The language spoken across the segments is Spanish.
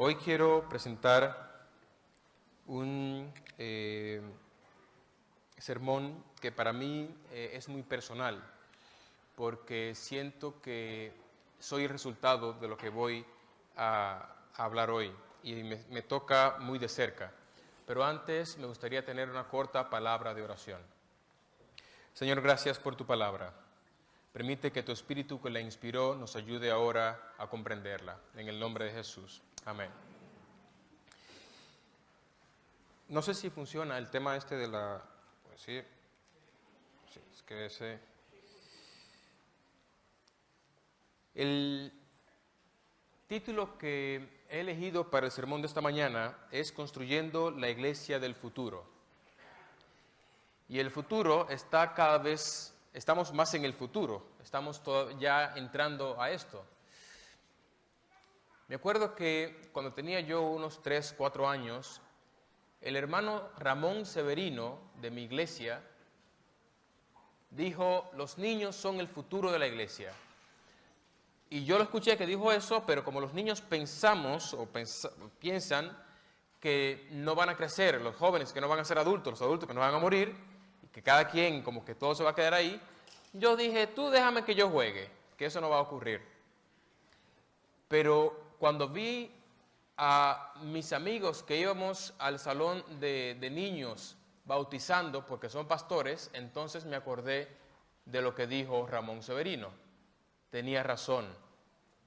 Hoy quiero presentar un sermón que para mí es muy personal, porque siento que soy el resultado de lo que voy a hablar hoy y me toca muy de cerca. Pero antes me gustaría tener una corta palabra de oración. Señor, gracias por tu palabra. Permite que tu Espíritu que la inspiró nos ayude ahora a comprenderla. En el nombre de Jesús. Amén. No sé si funciona el tema este de la... Pues sí, es que ese... El título que he elegido para el sermón de esta mañana es Construyendo la Iglesia del Futuro. Y el futuro está cada vez... Estamos más en el futuro, estamos ya entrando a esto. Me acuerdo que cuando tenía yo unos 3, 4 años, el hermano Ramón Severino de mi iglesia dijo, los niños son el futuro de la iglesia. Y yo lo escuché que dijo eso, pero como los niños pensamos o piensan que no van a crecer, los jóvenes que no van a ser adultos, los adultos que no van a morir, que cada quien como que todo se va a quedar ahí, yo dije, tú déjame que yo juegue, que eso no va a ocurrir. Pero cuando vi a mis amigos que íbamos al salón de niños bautizando, porque son pastores, entonces me acordé de lo que dijo Ramón Severino. Tenía razón,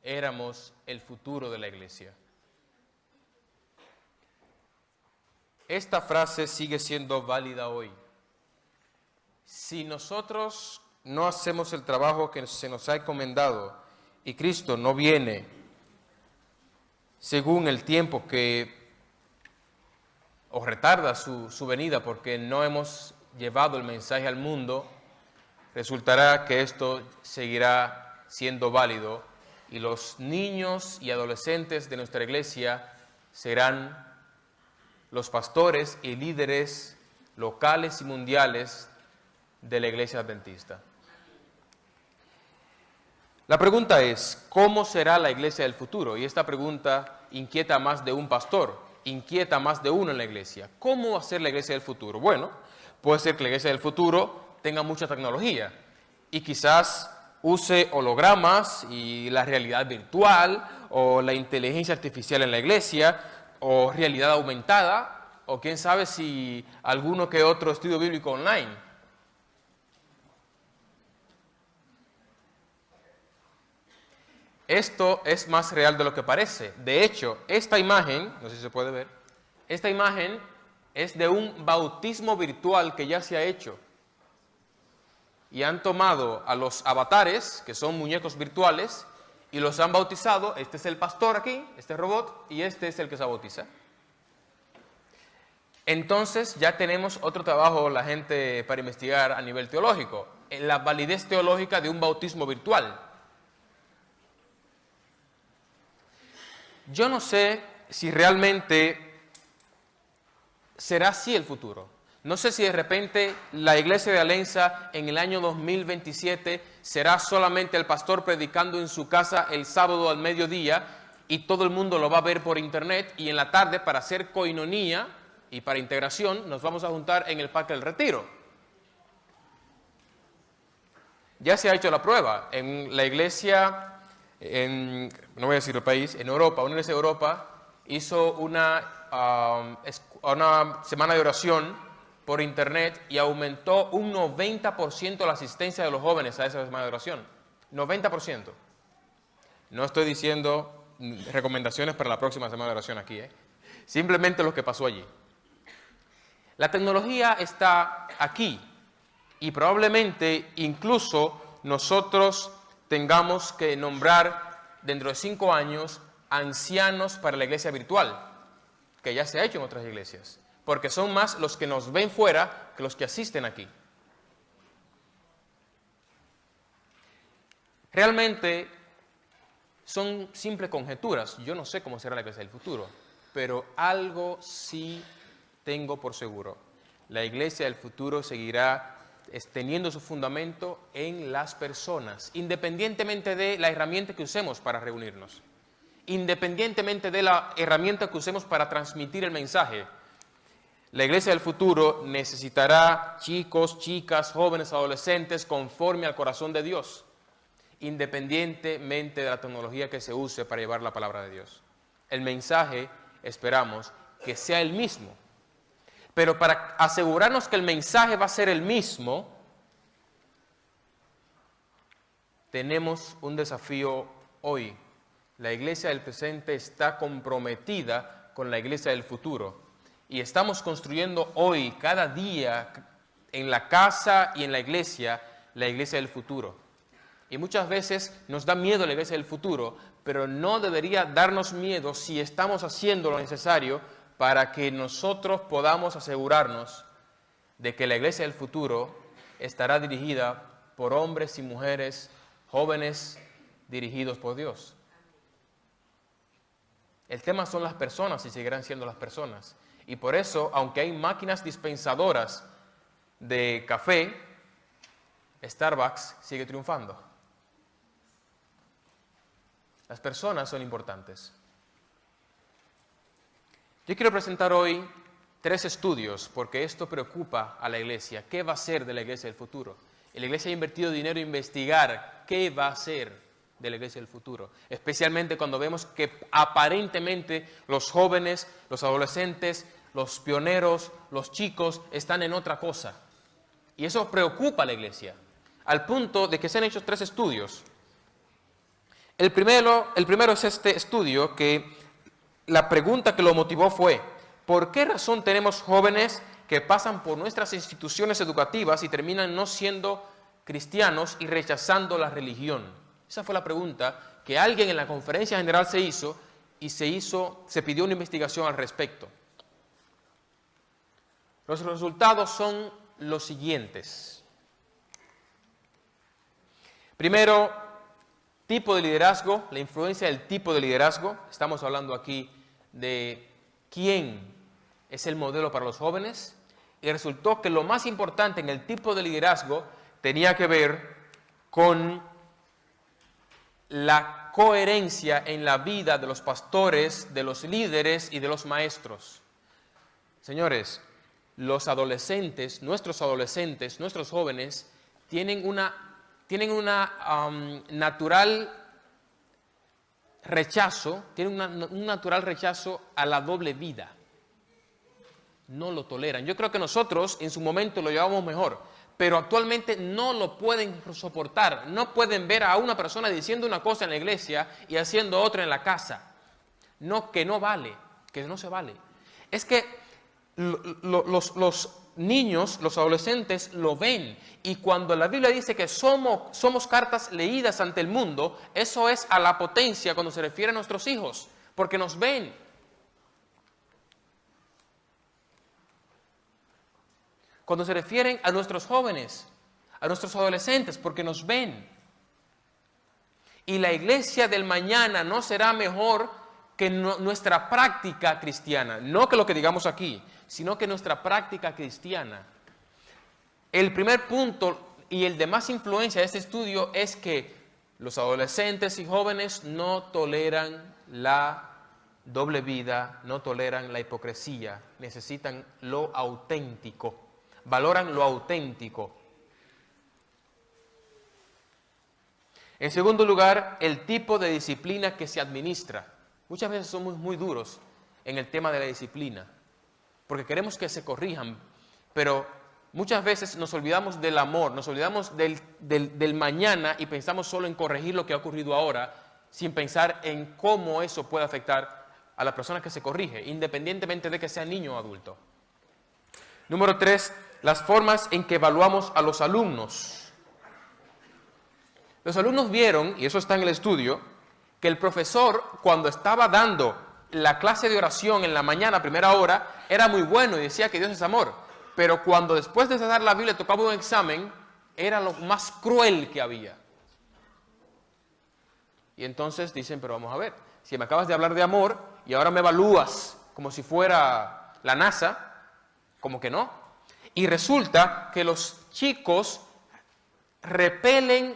éramos el futuro de la iglesia. Esta frase sigue siendo válida hoy. Si nosotros no hacemos el trabajo que se nos ha encomendado y Cristo no viene según el tiempo o retarda su venida porque no hemos llevado el mensaje al mundo, resultará que esto seguirá siendo válido y los niños y adolescentes de nuestra iglesia serán los pastores y líderes locales y mundiales de la iglesia adventista. La pregunta es, ¿cómo será la iglesia del futuro? Y esta pregunta inquieta a más de un pastor, inquieta a más de uno en la iglesia. ¿Cómo va a ser la iglesia del futuro? Bueno, puede ser que la iglesia del futuro tenga mucha tecnología y quizás use hologramas y la realidad virtual o la inteligencia artificial en la iglesia o realidad aumentada o quién sabe si alguno que otro estudio bíblico online. Esto es más real de lo que parece. De hecho, esta imagen, no sé si se puede ver, esta imagen es de un bautismo virtual que ya se ha hecho. Y han tomado a los avatares, que son muñecos virtuales, y los han bautizado. Este es el pastor aquí, este robot, y este es el que se bautiza. Entonces ya tenemos otro trabajo la gente para investigar a nivel teológico, la validez teológica de un bautismo virtual. Yo no sé si realmente será así el futuro. No sé si de repente la iglesia de Alenza en el año 2027 será solamente el pastor predicando en su casa el sábado al mediodía y todo el mundo lo va a ver por internet y en la tarde para hacer coinonía y para integración nos vamos a juntar en el Parque del Retiro. Ya se ha hecho la prueba. En la iglesia... no voy a decir el país, en Europa, una iglesia de Europa hizo una semana de oración por internet y aumentó un 90% la asistencia de los jóvenes a esa semana de oración. 90%. No estoy diciendo recomendaciones para la próxima semana de oración aquí, simplemente lo que pasó allí. La tecnología está aquí y probablemente incluso nosotros tengamos que nombrar dentro de 5 años ancianos para la iglesia virtual, que ya se ha hecho en otras iglesias, porque son más los que nos ven fuera que los que asisten aquí. Realmente son simples conjeturas, yo no sé cómo será la iglesia del futuro, pero algo sí tengo por seguro, la iglesia del futuro seguirá teniendo su fundamento en las personas, independientemente de la herramienta que usemos para reunirnos. independientemente de la herramienta que usemos para transmitir el mensaje. La iglesia del futuro necesitará chicos, chicas, jóvenes, adolescentes conforme al corazón de Dios, independientemente de la tecnología que se use para llevar la palabra de Dios. El mensaje, esperamos, que sea el mismo. Pero para asegurarnos que el mensaje va a ser el mismo, tenemos un desafío hoy. La iglesia del presente está comprometida con la iglesia del futuro. Y estamos construyendo hoy, cada día, en la casa y en la iglesia del futuro. Y muchas veces nos da miedo la iglesia del futuro, pero no debería darnos miedo si estamos haciendo lo necesario para que nosotros podamos asegurarnos de que la iglesia del futuro estará dirigida por hombres y mujeres jóvenes dirigidos por Dios. El tema son las personas y seguirán siendo las personas. Y por eso, aunque hay máquinas dispensadoras de café, Starbucks sigue triunfando. Las personas son importantes. Yo quiero presentar hoy 3 estudios porque esto preocupa a la iglesia. ¿Qué va a ser de la iglesia del futuro? Y la iglesia ha invertido dinero en investigar qué va a ser de la iglesia del futuro. Especialmente cuando vemos que aparentemente los jóvenes, los adolescentes, los pioneros, los chicos están en otra cosa. Y eso preocupa a la iglesia, al punto de que se han hecho 3 estudios. El primero es este estudio que la pregunta que lo motivó fue: ¿por qué razón tenemos jóvenes que pasan por nuestras instituciones educativas y terminan no siendo cristianos y rechazando la religión? Esa fue la pregunta que alguien en la conferencia general se hizo y se pidió una investigación al respecto. Los resultados son los siguientes. Primero, tipo de liderazgo, la influencia del tipo de liderazgo. Estamos hablando aquí de quién es el modelo para los jóvenes. Y resultó que lo más importante en el tipo de liderazgo tenía que ver con la coherencia en la vida de los pastores, de los líderes y de los maestros. Señores, los adolescentes, nuestros jóvenes, tienen un natural rechazo a la doble vida. No lo toleran. Yo creo que nosotros en su momento lo llevamos mejor, pero actualmente no lo pueden soportar. No pueden ver a una persona diciendo una cosa en la iglesia y haciendo otra en la casa. No, que no vale, que no se vale. Es que los niños, los adolescentes lo ven, y cuando la Biblia dice que somos cartas leídas ante el mundo, eso es a la potencia cuando se refiere a nuestros hijos, porque nos ven. Cuando se refieren a nuestros jóvenes, a nuestros adolescentes, porque nos ven. Y la iglesia del mañana no será mejor que nuestra práctica cristiana, no que lo que digamos aquí, sino que nuestra práctica cristiana. El primer punto y el de más influencia de este estudio es que los adolescentes y jóvenes no toleran la doble vida, no toleran la hipocresía, necesitan lo auténtico, valoran lo auténtico. En segundo lugar, el tipo de disciplina que se administra. Muchas veces somos muy duros en el tema de la disciplina, porque queremos que se corrijan, pero muchas veces nos olvidamos del amor, nos olvidamos del mañana y pensamos solo en corregir lo que ha ocurrido ahora, sin pensar en cómo eso puede afectar a la persona que se corrige, independientemente de que sea niño o adulto. Número 3, las formas en que evaluamos a los alumnos. Los alumnos vieron, y eso está en el estudio, que el profesor, cuando estaba dando la clase de oración en la mañana, a primera hora, era muy bueno y decía que Dios es amor. Pero cuando después de dar la Biblia tocaba un examen, era lo más cruel que había. Y entonces dicen, pero vamos a ver, si me acabas de hablar de amor y ahora me evalúas como si fuera la NASA, como que no. Y resulta que los chicos repelen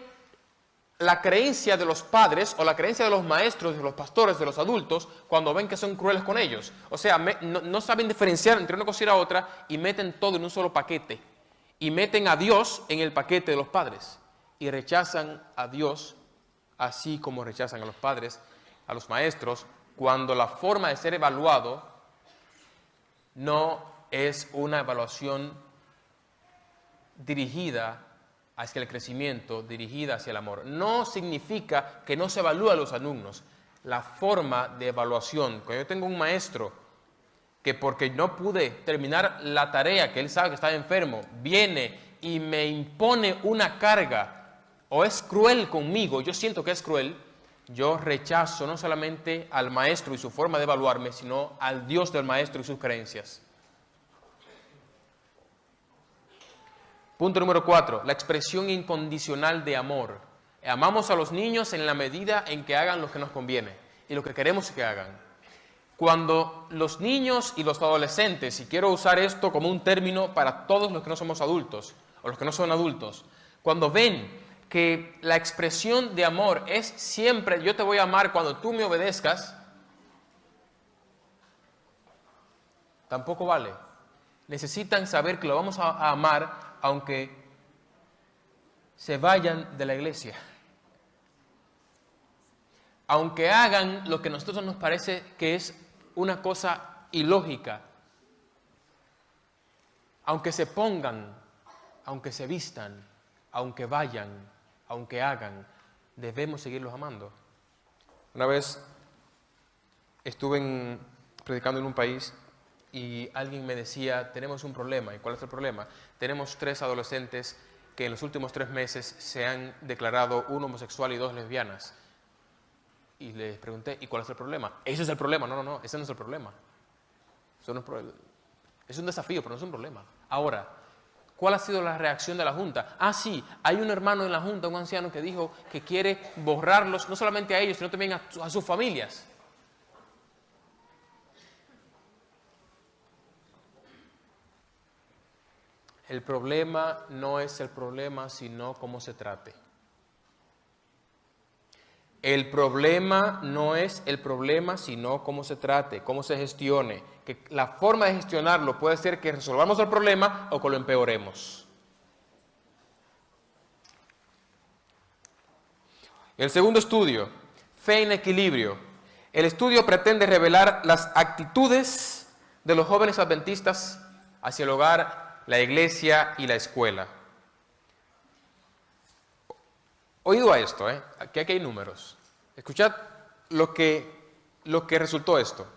la creencia de los padres o la creencia de los maestros, de los pastores, de los adultos, cuando ven que son crueles con ellos. O sea, no saben diferenciar entre una cosa y la otra y meten todo en un solo paquete. Y meten a Dios en el paquete de los padres. Y rechazan a Dios así como rechazan a los padres, a los maestros, cuando la forma de ser evaluado no es una evaluación dirigida hacia el crecimiento, dirigida hacia el amor. No significa que no se evalúa a los alumnos. La forma de evaluación, cuando yo tengo un maestro que porque no pude terminar la tarea, que él sabe que estaba enfermo, viene y me impone una carga o es cruel conmigo, yo siento que es cruel, yo rechazo no solamente al maestro y su forma de evaluarme, sino al Dios del maestro y sus creencias. Punto número 4, la expresión incondicional de amor. Amamos a los niños en la medida en que hagan lo que nos conviene y lo que queremos que hagan. Cuando los niños y los adolescentes, y quiero usar esto como un término para todos los que no somos adultos o los que no son adultos, cuando ven que la expresión de amor es siempre yo te voy a amar cuando tú me obedezcas, tampoco vale. Necesitan saber que lo vamos a amar aunque se vayan de la iglesia. Aunque hagan lo que a nosotros nos parece que es una cosa ilógica. Aunque se pongan, aunque se vistan, aunque vayan, aunque hagan, debemos seguirlos amando. Una vez estuve predicando en un país y alguien me decía, tenemos un problema. ¿Y cuál es el problema? Tenemos 3 adolescentes que en los últimos 3 meses se han declarado 1 homosexual y 2 lesbianas. Y les pregunté, ¿y cuál es el problema? Ese es el problema. No, ese no es el problema. Eso no es problema. Es un desafío, pero no es un problema. Ahora, ¿cuál ha sido la reacción de la Junta? Ah, sí, hay un hermano en la Junta, un anciano que dijo que quiere borrarlos, no solamente a ellos, sino también a sus familias. El problema no es el problema, sino cómo se trate. El problema no es el problema, sino cómo se trate, cómo se gestione. Que la forma de gestionarlo puede ser que resolvamos el problema o que lo empeoremos. El segundo estudio, fe en equilibrio. El estudio pretende revelar las actitudes de los jóvenes adventistas hacia el hogar, la iglesia y la escuela. Oído a esto, aquí hay números. Escuchad lo que resultó esto.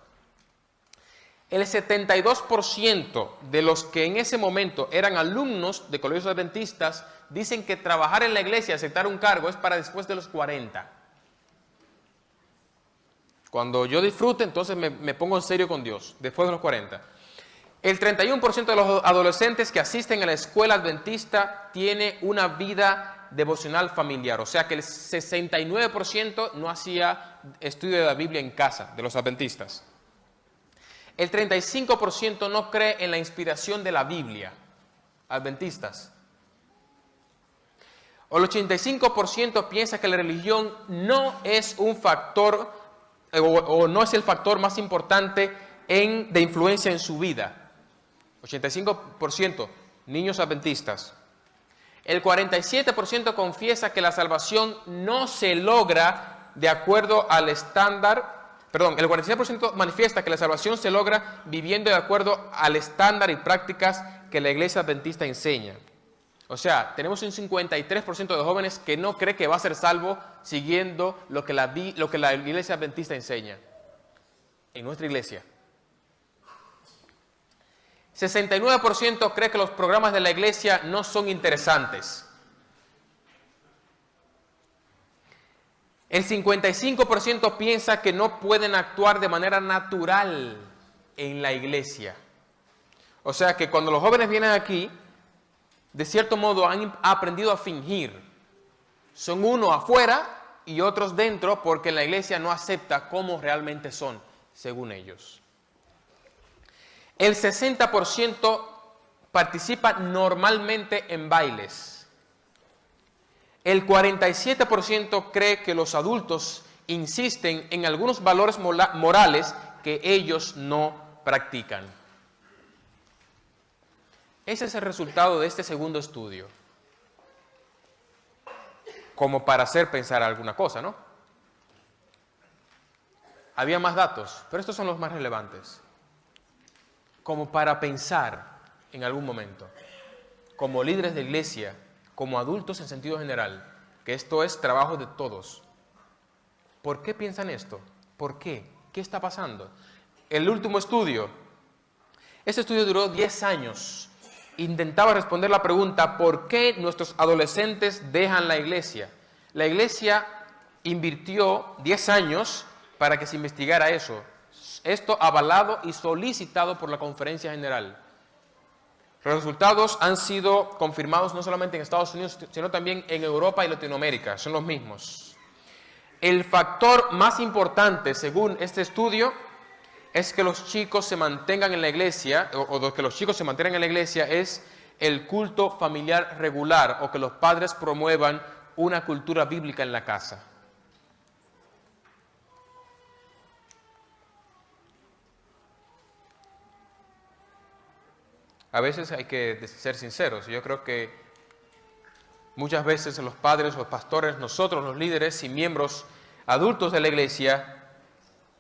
El 72% de los que en ese momento eran alumnos de colegios adventistas dicen que trabajar en la iglesia, aceptar un cargo, es para después de los 40. Cuando yo disfrute, entonces me pongo en serio con Dios, después de los 40. El 31% de los adolescentes que asisten a la escuela adventista tiene una vida devocional familiar. O sea que el 69% no hacía estudio de la Biblia en casa, de los adventistas. El 35% no cree en la inspiración de la Biblia, adventistas. El 85% piensa que la religión no es un factor o no es el factor más importante de influencia en su vida. 85% niños adventistas. El 47% confiesa que la salvación no se logra de acuerdo al estándar, el 47% manifiesta que la salvación se logra viviendo de acuerdo al estándar y prácticas que la iglesia adventista enseña. O sea, tenemos un 53% de jóvenes que no cree que va a ser salvo siguiendo lo que la iglesia adventista enseña. En nuestra iglesia. 69% cree que los programas de la iglesia no son interesantes. El 55% piensa que no pueden actuar de manera natural en la iglesia. O sea que cuando los jóvenes vienen aquí, de cierto modo han aprendido a fingir. Son unos afuera y otros dentro porque la iglesia no acepta cómo realmente son, según ellos. El 60% participa normalmente en bailes. El 47% cree que los adultos insisten en algunos valores morales que ellos no practican. Ese es el resultado de este segundo estudio. Como para hacer pensar alguna cosa, ¿no? Había más datos, pero estos son los más relevantes. Como para pensar en algún momento, como líderes de iglesia, como adultos en sentido general, que esto es trabajo de todos. ¿Por qué piensan esto? ¿Por qué? ¿Qué está pasando? El último estudio, este estudio duró 10 años. Intentaba responder la pregunta, ¿por qué nuestros adolescentes dejan la iglesia? La iglesia invirtió 10 años para que se investigara eso. Esto avalado y solicitado por la Conferencia General. Los resultados han sido confirmados no solamente en Estados Unidos, sino también en Europa y Latinoamérica. Son los mismos. El factor más importante, según este estudio, es que los chicos se mantengan en la iglesia, o que los chicos se mantengan en la iglesia, es el culto familiar regular, o que los padres promuevan una cultura bíblica en la casa. A veces hay que ser sinceros. Yo creo que muchas veces los padres, los pastores, nosotros los líderes y miembros adultos de la iglesia,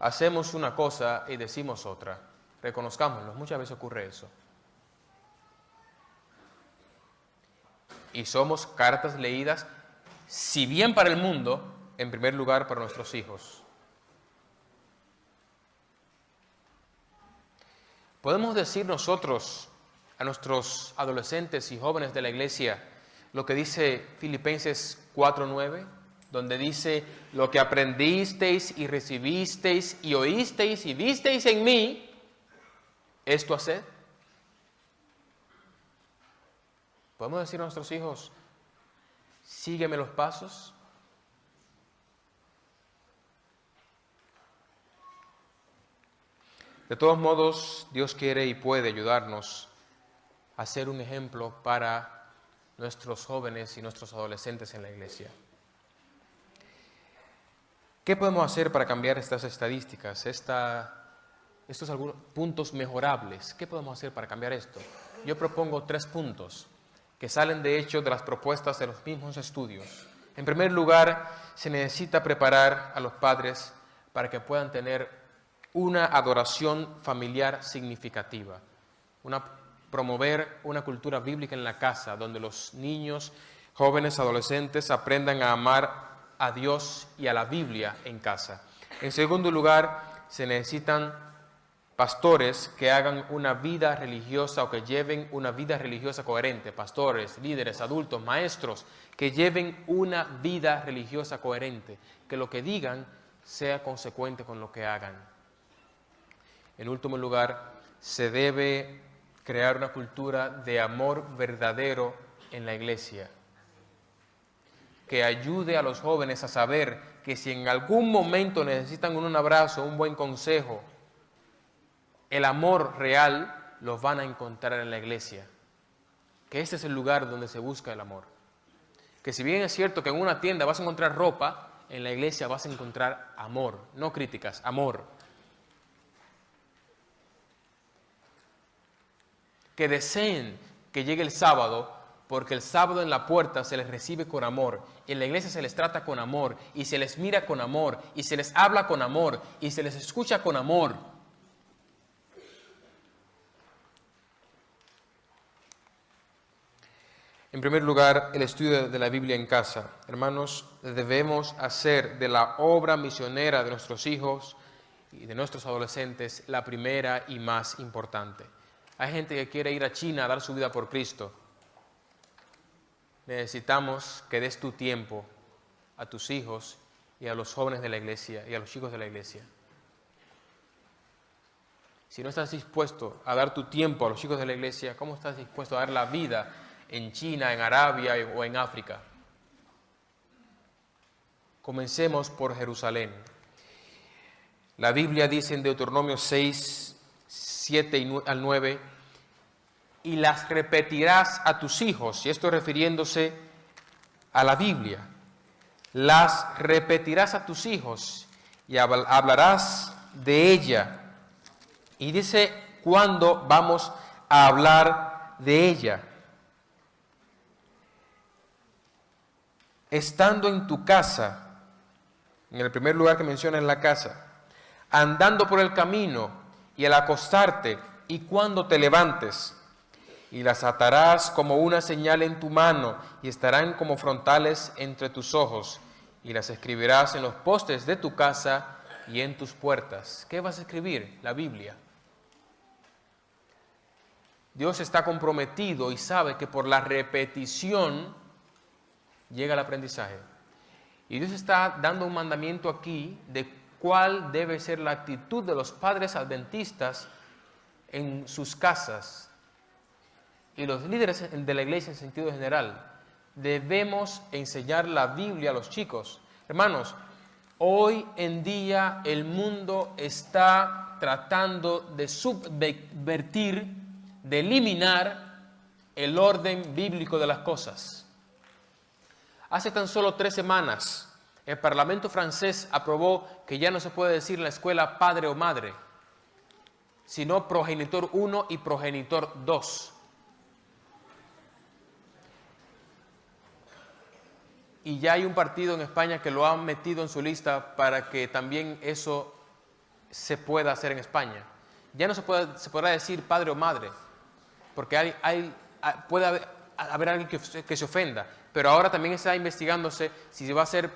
hacemos una cosa y decimos otra. Reconozcámoslo, muchas veces ocurre eso. Y somos cartas leídas, si bien para el mundo, en primer lugar para nuestros hijos. Podemos decir nosotros a nuestros adolescentes y jóvenes de la iglesia lo que dice Filipenses 4:9, donde dice, lo que aprendisteis y recibisteis y oísteis y visteis en mí, esto haced. ¿Podemos decir a nuestros hijos, sígueme los pasos? De todos modos, Dios quiere y puede ayudarnos a ser un ejemplo para nuestros jóvenes y nuestros adolescentes en la iglesia. ¿Qué podemos hacer para cambiar estas estadísticas, estos algunos puntos mejorables? ¿Qué podemos hacer para cambiar esto? Yo propongo 3 puntos que salen de hecho de las propuestas de los mismos estudios. En primer lugar, se necesita preparar a los padres para que puedan tener una adoración familiar significativa, promover una cultura bíblica en la casa, donde los niños, jóvenes, adolescentes aprendan a amar a Dios y a la Biblia en casa. En segundo lugar, se necesitan pastores que hagan una vida religiosa o que lleven una vida religiosa coherente. Pastores, líderes, adultos, maestros, que lleven una vida religiosa coherente, que lo que digan sea consecuente con lo que hagan. En último lugar, se debe crear una cultura de amor verdadero en la iglesia, que ayude a los jóvenes a saber que si en algún momento necesitan un abrazo, un buen consejo, el amor real los van a encontrar en la iglesia, que este es el lugar donde se busca el amor. Que si bien es cierto que en una tienda vas a encontrar ropa, en la iglesia vas a encontrar amor, no críticas, amor. Que deseen que llegue el sábado, porque el sábado en la puerta se les recibe con amor, en la iglesia se les trata con amor, y se les mira con amor, y se les habla con amor, y se les escucha con amor. En primer lugar, el estudio de la Biblia en casa. Hermanos, debemos hacer de la obra misionera de nuestros hijos y de nuestros adolescentes la primera y más importante. Hay gente que quiere ir a China a dar su vida por Cristo. Necesitamos que des tu tiempo a tus hijos y a los jóvenes de la iglesia y a los chicos de la iglesia. Si no estás dispuesto a dar tu tiempo a los chicos de la iglesia, ¿cómo estás dispuesto a dar la vida en China, en Arabia o en África? Comencemos por Jerusalén. La Biblia dice en Deuteronomio 6, 7 al 9, y las repetirás a tus hijos, y esto refiriéndose a la Biblia, las repetirás a tus hijos y hablarás de ella. Y dice, ¿cuándo vamos a hablar de ella? Estando en tu casa, en el primer lugar que menciona en la casa, andando por el camino y al acostarte y cuando te levantes, y las atarás como una señal en tu mano y estarán como frontales entre tus ojos, y las escribirás en los postes de tu casa y en tus puertas. ¿Qué vas a escribir? La Biblia. Dios está comprometido y sabe que por la repetición llega el aprendizaje. Y Dios está dando un mandamiento aquí de cuál debe ser la actitud de los padres adventistas en sus casas y los líderes de la iglesia en sentido general. Debemos enseñar la Biblia a los chicos. Hermanos, hoy en día el mundo está tratando de subvertir, de eliminar el orden bíblico de las cosas. Hace tan solo 3 semanas, el Parlamento francés aprobó que ya no se puede decir en la escuela padre o madre, sino progenitor 1 y progenitor 2. Y ya hay un partido en España que lo ha metido en su lista para que también eso se pueda hacer en España. Ya no se podrá decir padre o madre, porque puede haber alguien que se ofenda, pero ahora también está investigándose si se va a hacer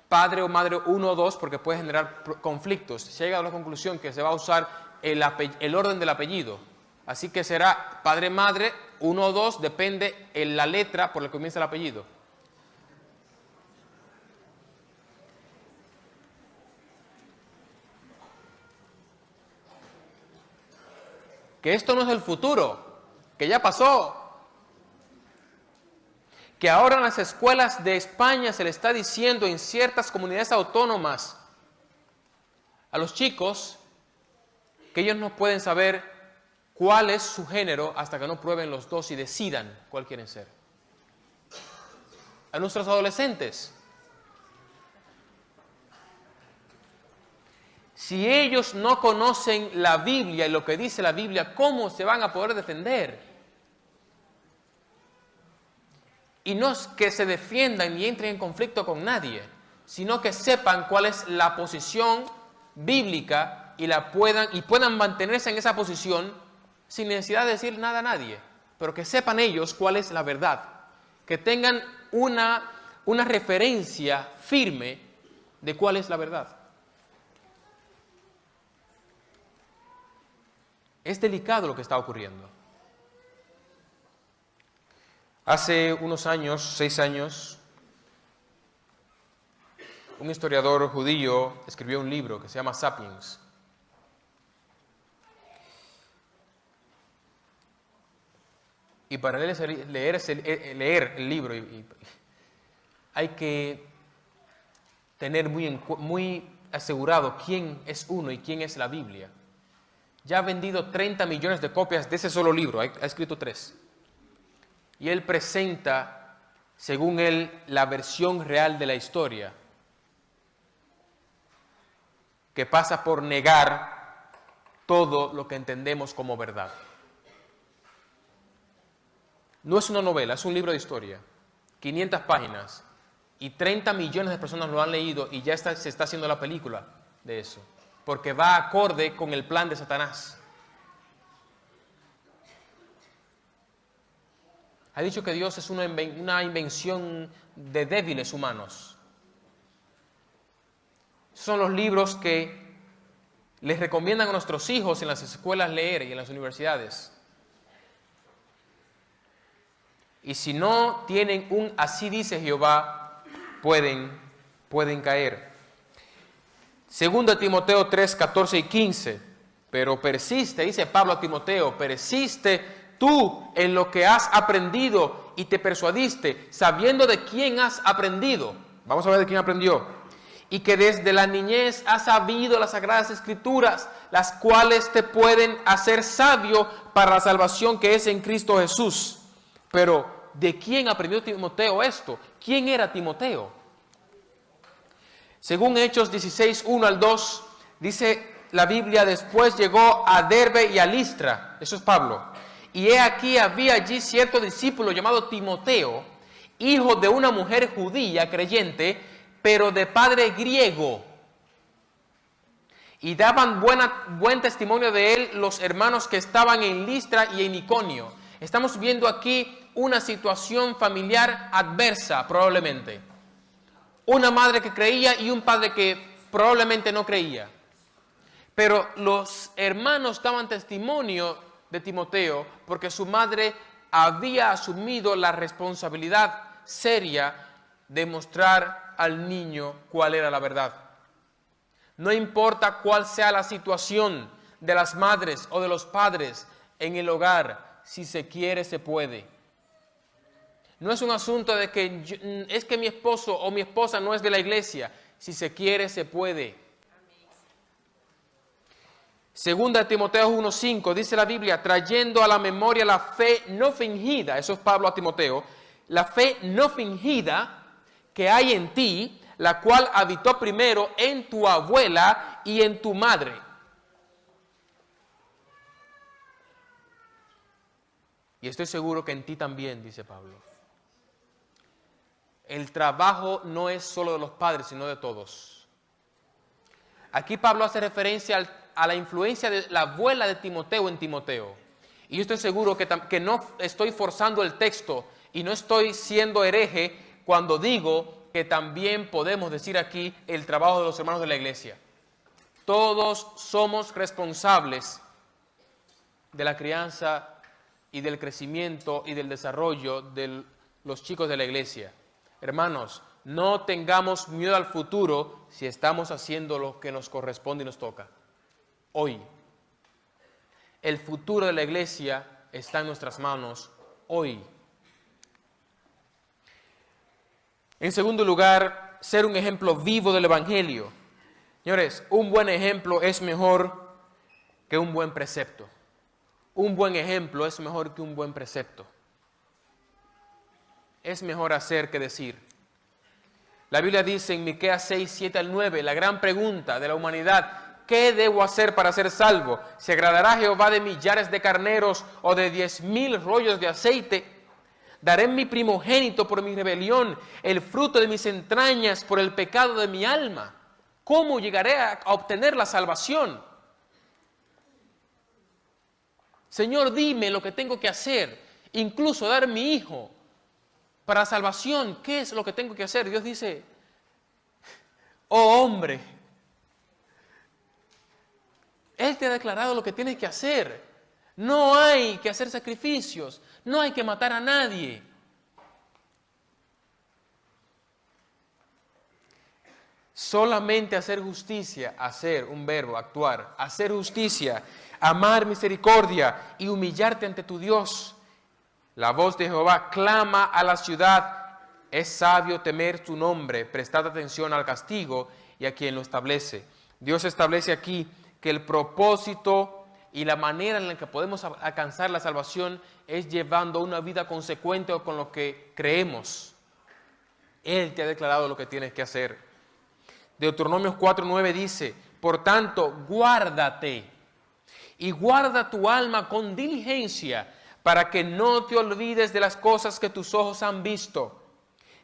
padre o madre 1 o 2, porque puede generar conflictos. Se ha llegado a la conclusión que se va a usar el orden del apellido. Así que será padre-madre 1 o 2, depende en la letra por la que comienza el apellido. Que esto no es el futuro, que ya pasó. Que ahora en las escuelas de España se le está diciendo en ciertas comunidades autónomas a los chicos que ellos no pueden saber cuál es su género hasta que no prueben los dos y decidan cuál quieren ser. A nuestros adolescentes, si ellos no conocen la Biblia y lo que dice la Biblia, ¿cómo se van a poder defender? Y no es que se defiendan ni entren en conflicto con nadie, sino que sepan cuál es la posición bíblica y puedan mantenerse en esa posición sin necesidad de decir nada a nadie, pero que sepan ellos cuál es la verdad, que tengan una referencia firme de cuál es la verdad. Es delicado lo que está ocurriendo. Hace unos años, 6 años, un historiador judío escribió un libro que se llama Sapiens. Y para leer el libro hay que tener muy asegurado quién es uno y quién es la Biblia. Ya ha vendido 30 millones de copias de ese solo libro, ha escrito 3. Y él presenta, según él, la versión real de la historia, que pasa por negar todo lo que entendemos como verdad. No es una novela, es un libro de historia, 500 páginas, y 30 millones de personas lo han leído y ya se está haciendo la película de eso, porque va acorde con el plan de Satanás. Ha dicho que Dios es una invención de débiles humanos. Son los libros que les recomiendan a nuestros hijos en las escuelas leer y en las universidades. Y si no tienen un así dice Jehová, pueden caer. 2 Timoteo 3, 14 y 15. Pero persiste, dice Pablo a Timoteo, persiste tú en lo que has aprendido y te persuadiste, sabiendo de quién has aprendido. Vamos a ver de quién aprendió. Y que desde la niñez has sabido las sagradas escrituras, las cuales te pueden hacer sabio para la salvación que es en Cristo Jesús. Pero ¿de quién aprendió Timoteo esto? ¿Quién era Timoteo? Según Hechos 16, 1 al 2, dice la Biblia, después llegó a Derbe y a Listra, eso es Pablo, y he aquí había allí cierto discípulo llamado Timoteo, hijo de una mujer judía creyente, pero de padre griego. Y daban buen testimonio de él los hermanos que estaban en Listra y en Iconio. Estamos viendo aquí una situación familiar adversa, probablemente. Una madre que creía y un padre que probablemente no creía. Pero los hermanos daban testimonio de Timoteo porque su madre había asumido la responsabilidad seria de mostrar al niño cuál era la verdad. No importa cuál sea la situación de las madres o de los padres en el hogar, si se quiere, se puede. No es un asunto de que es que mi esposo o mi esposa no es de la iglesia. Si se quiere, se puede. Segunda Timoteo 1:5 dice la Biblia, trayendo a la memoria la fe no fingida, eso es Pablo a Timoteo, la fe no fingida que hay en ti, la cual habitó primero en tu abuela y en tu madre. Y estoy seguro que en ti también, dice Pablo. El trabajo no es solo de los padres, sino de todos. Aquí Pablo hace referencia a la influencia de la abuela de Timoteo en Timoteo. Y yo estoy seguro que no estoy forzando el texto y no estoy siendo hereje cuando digo que también podemos decir aquí el trabajo de los hermanos de la iglesia. Todos somos responsables de la crianza y del crecimiento y del desarrollo de los chicos de la iglesia. Hermanos, no tengamos miedo al futuro si estamos haciendo lo que nos corresponde y nos toca. Hoy. El futuro de la iglesia está en nuestras manos hoy. En segundo lugar, ser un ejemplo vivo del Evangelio. Señores, un buen ejemplo es mejor que un buen precepto. Un buen ejemplo es mejor que un buen precepto. Es mejor hacer que decir. La Biblia dice en Miqueas 6, 7 al 9, la gran pregunta de la humanidad, ¿qué debo hacer para ser salvo? ¿Se agradará Jehová de millares de carneros o de 10,000 rollos de aceite? Daré mi primogénito por mi rebelión, el fruto de mis entrañas por el pecado de mi alma. ¿Cómo llegaré a obtener la salvación? Señor, dime lo que tengo que hacer, incluso dar mi hijo para salvación. ¿Qué es lo que tengo que hacer? Dios dice, oh hombre, Él te ha declarado lo que tienes que hacer. No hay que hacer sacrificios, no hay que matar a nadie. Solamente hacer justicia, hacer un verbo, actuar, hacer justicia, amar misericordia y humillarte ante tu Dios. La voz de Jehová clama a la ciudad, es sabio temer tu nombre, prestad atención al castigo y a quien lo establece. Dios establece aquí que el propósito y la manera en la que podemos alcanzar la salvación es llevando una vida consecuente con lo que creemos. Él te ha declarado lo que tienes que hacer. Deuteronomios 4:9 dice, por tanto, guárdate y guarda tu alma con diligencia para que no te olvides de las cosas que tus ojos han visto,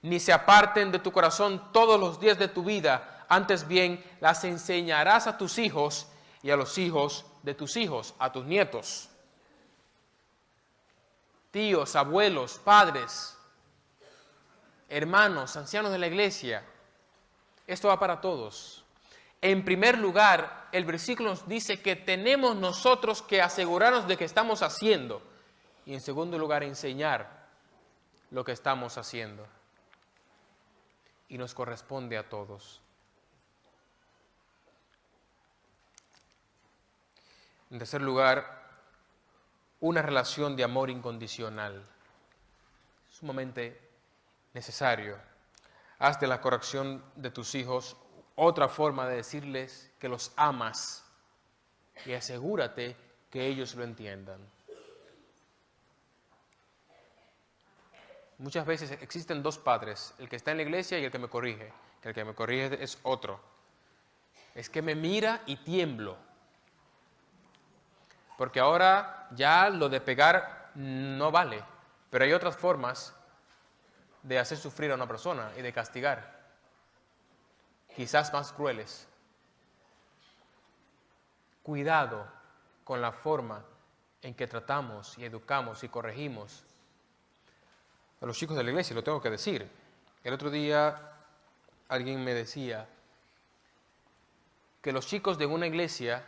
ni se aparten de tu corazón todos los días de tu vida, antes bien las enseñarás a tus hijos y a los hijos de tus hijos, a tus nietos, tíos, abuelos, padres, hermanos, ancianos de la iglesia. Esto va para todos. En primer lugar, el versículo nos dice que tenemos nosotros que asegurarnos de que estamos haciendo. Y en segundo lugar, enseñar lo que estamos haciendo. Y nos corresponde a todos. En tercer lugar, una relación de amor incondicional. Sumamente necesario. Haz de la corrección de tus hijos otra forma de decirles que los amas y asegúrate que ellos lo entiendan. Muchas veces existen dos padres, el que está en la iglesia y el que me corrige. Que el que me corrige es otro. Es que me mira y tiemblo. Porque ahora ya lo de pegar no vale. Pero hay otras formas de hacer sufrir a una persona y de castigar. Quizás más crueles. Cuidado con la forma en que tratamos y educamos y corregimos a los chicos de la iglesia, lo tengo que decir. El otro día alguien me decía que los chicos de una iglesia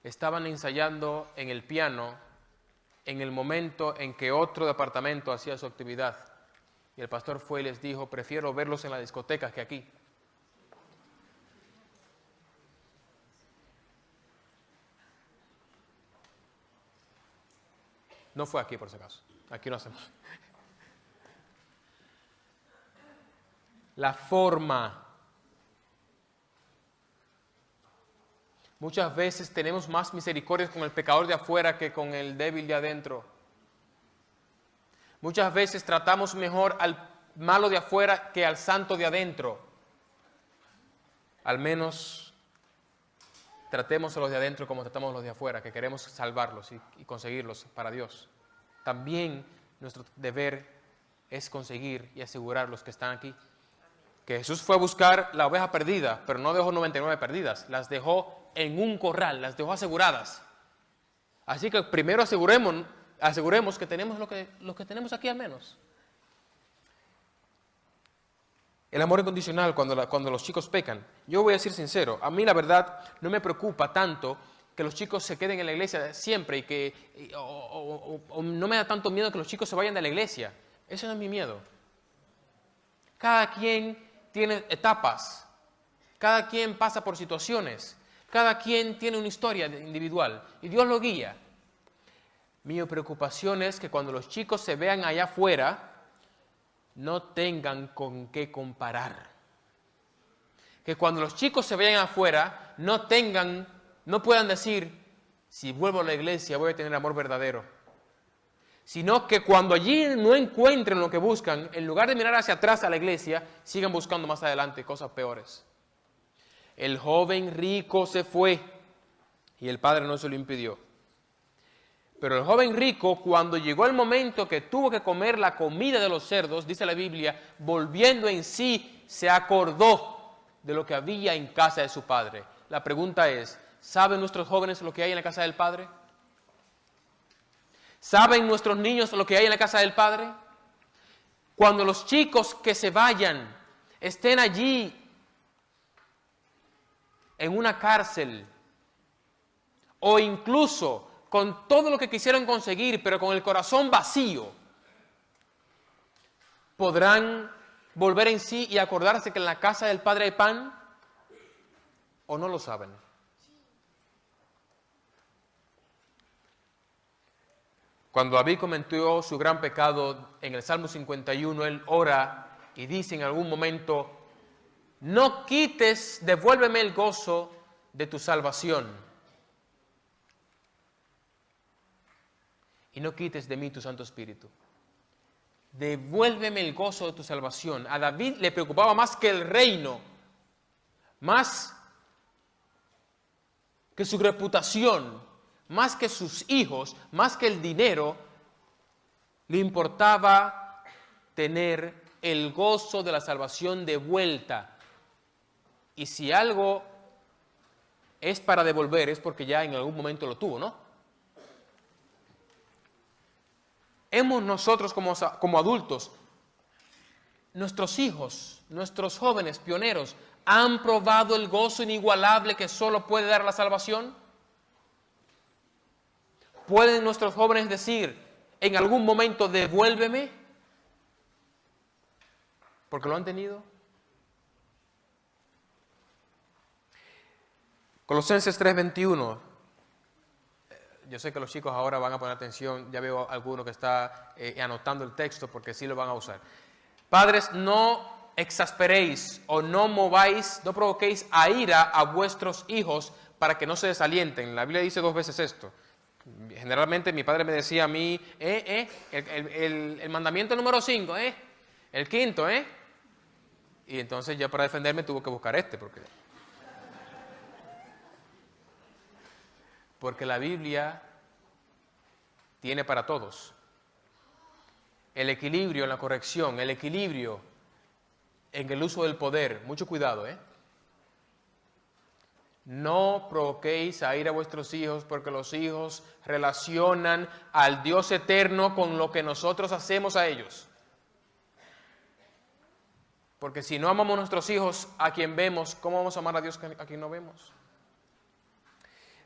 estaban ensayando en el piano en el momento en que otro departamento hacía su actividad. Y el pastor fue y les dijo, prefiero verlos en la discoteca que aquí. No fue aquí, por si acaso. Aquí no hacemos. La forma. Muchas veces tenemos más misericordia con el pecador de afuera que con el débil de adentro. Muchas veces tratamos mejor al malo de afuera que al santo de adentro. Al menos tratemos a los de adentro como tratamos a los de afuera, que queremos salvarlos y conseguirlos para Dios. También nuestro deber es conseguir y asegurar los que están aquí. Que Jesús fue a buscar la oveja perdida, pero no dejó 99 perdidas, las dejó en un corral, las dejó aseguradas. Así que primero aseguremos que tenemos lo que tenemos aquí al menos. El amor incondicional cuando los chicos pecan. Yo voy a ser sincero, a mí la verdad no me preocupa tanto que los chicos se queden en la iglesia siempre o no me da tanto miedo que los chicos se vayan de la iglesia. Ese no es mi miedo. Cada quien tiene etapas, cada quien pasa por situaciones, cada quien tiene una historia individual y Dios lo guía. Mi preocupación es que cuando los chicos se vean allá afuera, no tengan con qué comparar. Que cuando los chicos se vean afuera, no puedan decir, si vuelvo a la iglesia voy a tener amor verdadero. Sino que cuando allí no encuentren lo que buscan, en lugar de mirar hacia atrás a la iglesia, sigan buscando más adelante cosas peores. El joven rico se fue y el padre no se lo impidió. Pero el joven rico, cuando llegó el momento que tuvo que comer la comida de los cerdos, dice la Biblia, volviendo en sí, se acordó de lo que había en casa de su padre. La pregunta es, ¿saben nuestros jóvenes lo que hay en la casa del Padre? ¿Saben nuestros niños lo que hay en la casa del Padre? Cuando los chicos que se vayan estén allí en una cárcel o incluso con todo lo que quisieron conseguir, pero con el corazón vacío, ¿podrán volver en sí y acordarse que en la casa del Padre hay pan? ¿O no lo saben? Cuando David cometió su gran pecado en el Salmo 51, él ora y dice en algún momento, no quites, devuélveme el gozo de tu salvación. Y no quites de mí tu Santo Espíritu. Devuélveme el gozo de tu salvación. A David le preocupaba más que el reino, más que su reputación, más que sus hijos, más que el dinero, le importaba tener el gozo de la salvación de vuelta. Y si algo es para devolver, es porque ya en algún momento lo tuvo, ¿no? Hemos nosotros como adultos, nuestros hijos, nuestros jóvenes pioneros, ¿han probado el gozo inigualable que solo puede dar la salvación? ¿Pueden nuestros jóvenes decir en algún momento, devuélveme? ¿Porque lo han tenido? Colosenses 3:21. Yo sé que los chicos ahora van a poner atención, ya veo a alguno que está anotando el texto porque sí lo van a usar. Padres, no exasperéis o no mováis, no provoquéis a ira a vuestros hijos para que no se desalienten. La Biblia dice 2 veces esto. Generalmente mi padre me decía a mí, el mandamiento número 5, el quinto, Y entonces ya para defenderme tuve que buscar porque la Biblia tiene para todos. El equilibrio en la corrección, el equilibrio en el uso del poder. Mucho cuidado, No provoquéis a ir a vuestros hijos porque los hijos relacionan al Dios eterno con lo que nosotros hacemos a ellos. Porque si no amamos a nuestros hijos a quien vemos, ¿cómo vamos a amar a Dios a quien no vemos?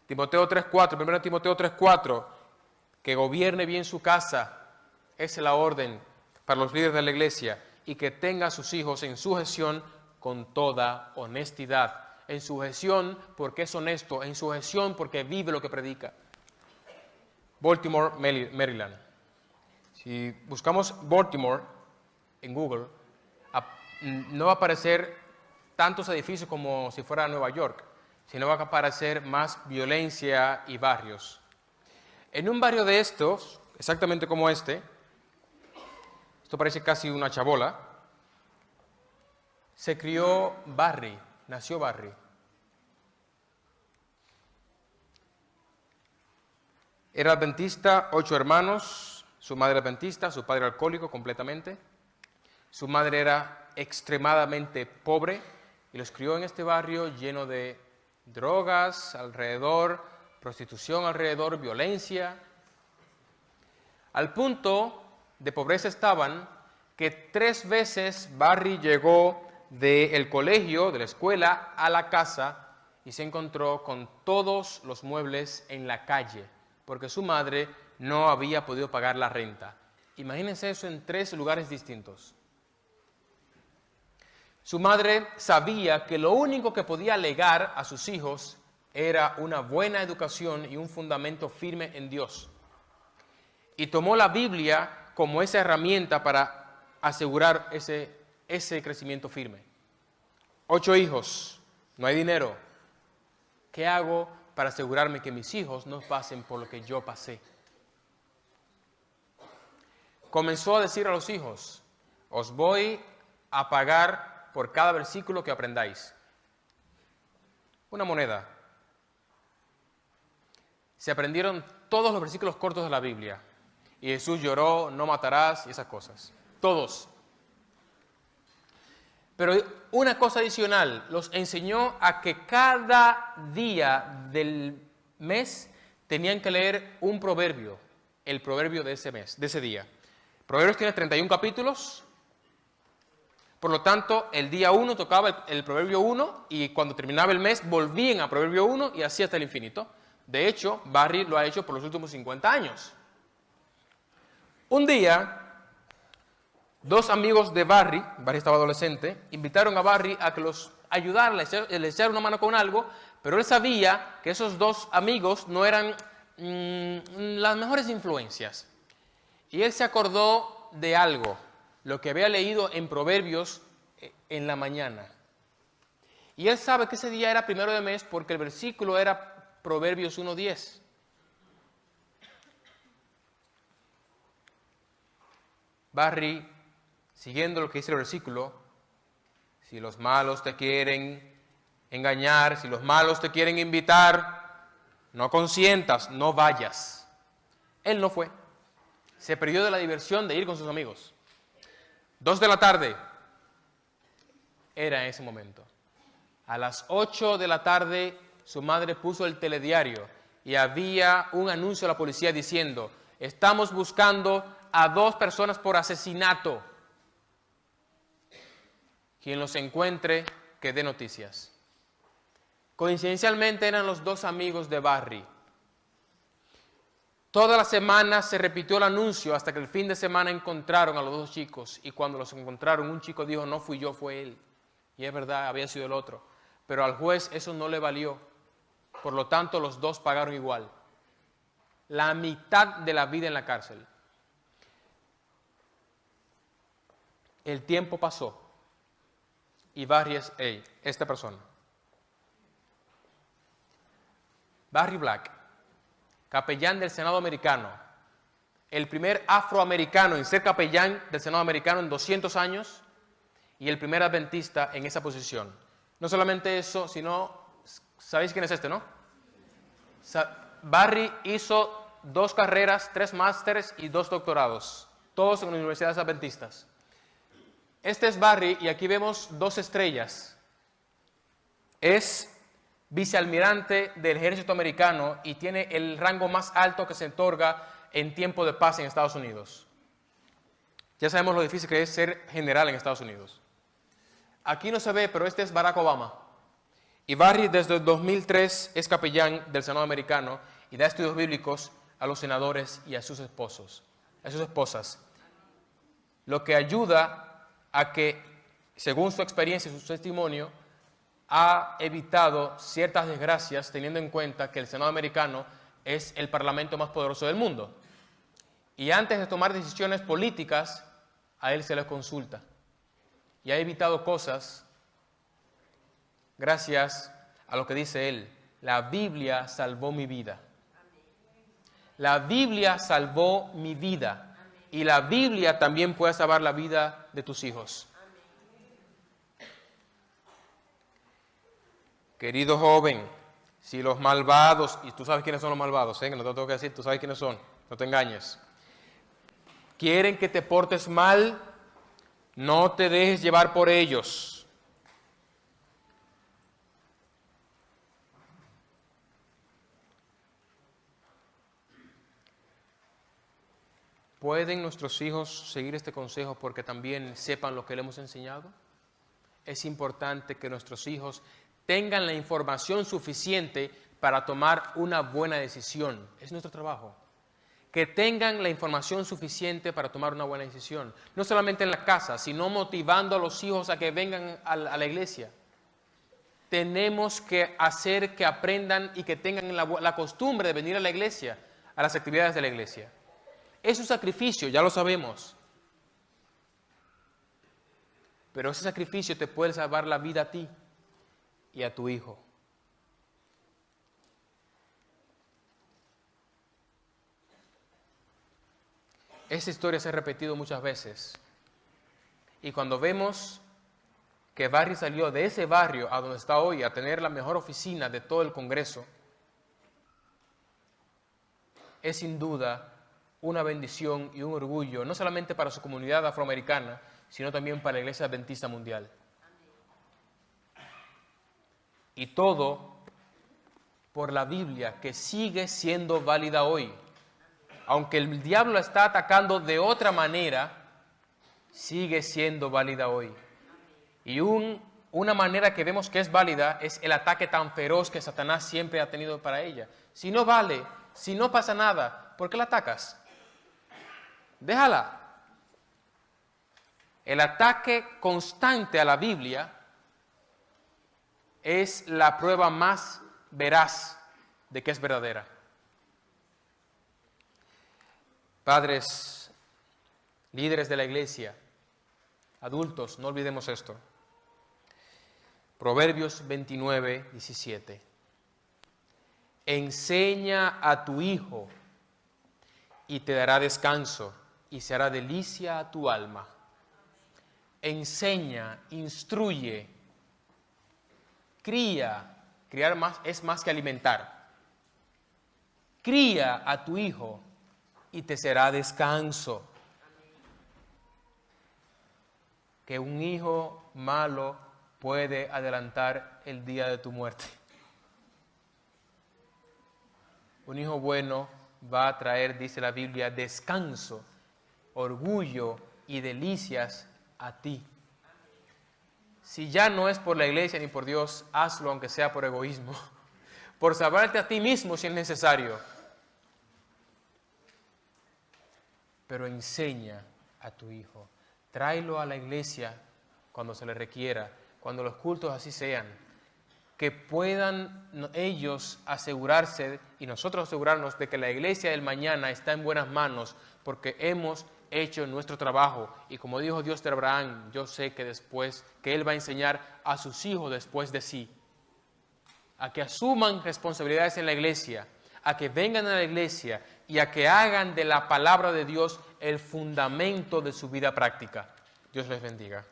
Timoteo 3:4, 1 Timoteo 3:4, que gobierne bien su casa, esa es la orden para los líderes de la iglesia, y que tenga a sus hijos en sujeción con toda honestidad. En sujeción porque es honesto, en sujeción porque vive lo que predica. Baltimore, Maryland. Si buscamos Baltimore en Google, no va a aparecer tantos edificios como si fuera Nueva York, sino va a aparecer más violencia y barrios. En un barrio de estos, exactamente como esto parece casi una chabola, se crió Barry, nació Barry. Era adventista, 8 hermanos, su madre adventista, su padre alcohólico completamente. Su madre era extremadamente pobre y los crió en este barrio lleno de drogas alrededor, prostitución alrededor, violencia. Al punto de pobreza estaban que 3 veces Barry llegó del colegio, de la escuela, a la casa y se encontró con todos los muebles en la calle, porque su madre no había podido pagar la renta. Imagínense eso en 3 lugares distintos. Su madre sabía que lo único que podía legar a sus hijos era una buena educación y un fundamento firme en Dios. Y tomó la Biblia como esa herramienta para asegurar ese crecimiento firme. 8 hijos, no hay dinero. ¿Qué hago para asegurarme que mis hijos no pasen por lo que yo pasé? Comenzó a decir a los hijos, os voy a pagar por cada versículo que aprendáis. Una moneda. Se aprendieron todos los versículos cortos de la Biblia. Y Jesús lloró, no matarás y esas cosas. Todos. Pero una cosa adicional, los enseñó a que cada día del mes tenían que leer un proverbio, el proverbio de ese mes, de ese día. Proverbios tiene 31 capítulos, por lo tanto, el día 1 tocaba el proverbio 1 y cuando terminaba el mes volvían a proverbio 1 y así hasta el infinito. De hecho, Barry lo ha hecho por los últimos 50 años. Un día, 2 amigos de Barry estaba adolescente, invitaron a Barry a que los ayudara, le echara una mano con algo, pero él sabía que esos 2 amigos no eran las mejores influencias. Y él se acordó de algo, lo que había leído en Proverbios en la mañana. Y él sabe que ese día era 1 de mes porque el versículo era Proverbios 1:10. Barry, siguiendo lo que dice el versículo, si los malos te quieren engañar, si los malos te quieren invitar, no consientas, no vayas. Él no fue. Se perdió de la diversión de ir con sus amigos. 2 de la tarde era ese momento. A las 8 de la tarde su madre puso el telediario y había un anuncio a la policía diciendo, estamos buscando a 2 personas por asesinato. Quien los encuentre, que dé noticias. Coincidencialmente eran los 2 amigos de Barry. Toda la semana se repitió el anuncio hasta que el fin de semana encontraron a los 2 chicos. Y cuando los encontraron, un chico dijo, no fui yo, fue él. Y es verdad, había sido el otro. Pero al juez eso no le valió. Por lo tanto, los 2 pagaron igual. La mitad de la vida en la cárcel. El tiempo pasó. Y Barry es esta persona. Barry Black capellán del Senado americano, el primer afroamericano en ser capellán del Senado americano en 200 años y el primer adventista en esa posición. No solamente eso, sino, ¿sabéis quién es este, no? Barry hizo 2 carreras, 3 másteres y 2 doctorados, todos en universidades adventistas. Este es Barry y aquí vemos 2 estrellas. Es vicealmirante del ejército americano y tiene el rango más alto que se otorga en tiempo de paz en Estados Unidos. Ya sabemos lo difícil que es ser general en Estados Unidos. Aquí no se ve, pero este es Barack Obama. Y Barry desde el 2003 es capellán del Senado americano y da estudios bíblicos a los senadores y a sus esposas. Lo que ayuda a que, según su experiencia y su testimonio, ha evitado ciertas desgracias teniendo en cuenta que el Senado americano es el parlamento más poderoso del mundo. Y antes de tomar decisiones políticas, a él se le consulta. Y ha evitado cosas gracias a lo que dice él. La Biblia salvó mi vida. La Biblia salvó mi vida. Y la Biblia también puede salvar la vida de tus hijos. Querido joven, si los malvados, y tú sabes quiénes son los malvados, que no te lo tengo que decir, tú sabes quiénes son, no te engañes. Quieren que te portes mal, no te dejes llevar por ellos. ¿Pueden nuestros hijos seguir este consejo porque también sepan lo que le hemos enseñado? Es importante que nuestros hijos tengan la información suficiente para tomar una buena decisión. Es nuestro trabajo. Que tengan la información suficiente para tomar una buena decisión. No solamente en la casa, sino motivando a los hijos a que vengan a la iglesia. Tenemos que hacer que aprendan y que tengan la costumbre de venir a la iglesia, a las actividades de la iglesia. Es un sacrificio, ya lo sabemos. Pero ese sacrificio te puede salvar la vida a ti y a tu hijo. Esta historia se ha repetido muchas veces. Y cuando vemos que Barry salió de ese barrio a donde está hoy a tener la mejor oficina de todo el Congreso, es sin duda una bendición y un orgullo, no solamente para su comunidad afroamericana, sino también para la Iglesia Adventista Mundial. Y todo por la Biblia, que sigue siendo válida hoy. Aunque el diablo la está atacando de otra manera, sigue siendo válida hoy. Y una manera que vemos que es válida es el ataque tan feroz que Satanás siempre ha tenido para ella. Si no vale, si no pasa nada, ¿por qué la atacas? Déjala. El ataque constante a la Biblia es la prueba más veraz de que es verdadera. Padres, líderes de la iglesia, adultos, no olvidemos esto. Proverbios 29, 17. Enseña a tu hijo y te dará descanso y se hará delicia a tu alma. Enseña, instruye, cría. Criar es más que alimentar. Cría a tu hijo y te será descanso. Que un hijo malo puede adelantar el día de tu muerte. Un hijo bueno va a traer, dice la Biblia, descanso, orgullo y delicias a ti. Si ya no es por la iglesia ni por Dios, hazlo aunque sea por egoísmo, por salvarte a ti mismo si es necesario. Pero enseña a tu hijo, tráelo a la iglesia cuando se le requiera, cuando los cultos así sean, que puedan ellos asegurarse y nosotros asegurarnos de que la iglesia del mañana está en buenas manos porque hemos hecho nuestro trabajo. Y como dijo Dios de Abraham, yo sé que después, que Él va a enseñar a sus hijos después de sí, a que asuman responsabilidades en la iglesia, a que vengan a la iglesia y a que hagan de la palabra de Dios el fundamento de su vida práctica. Dios les bendiga.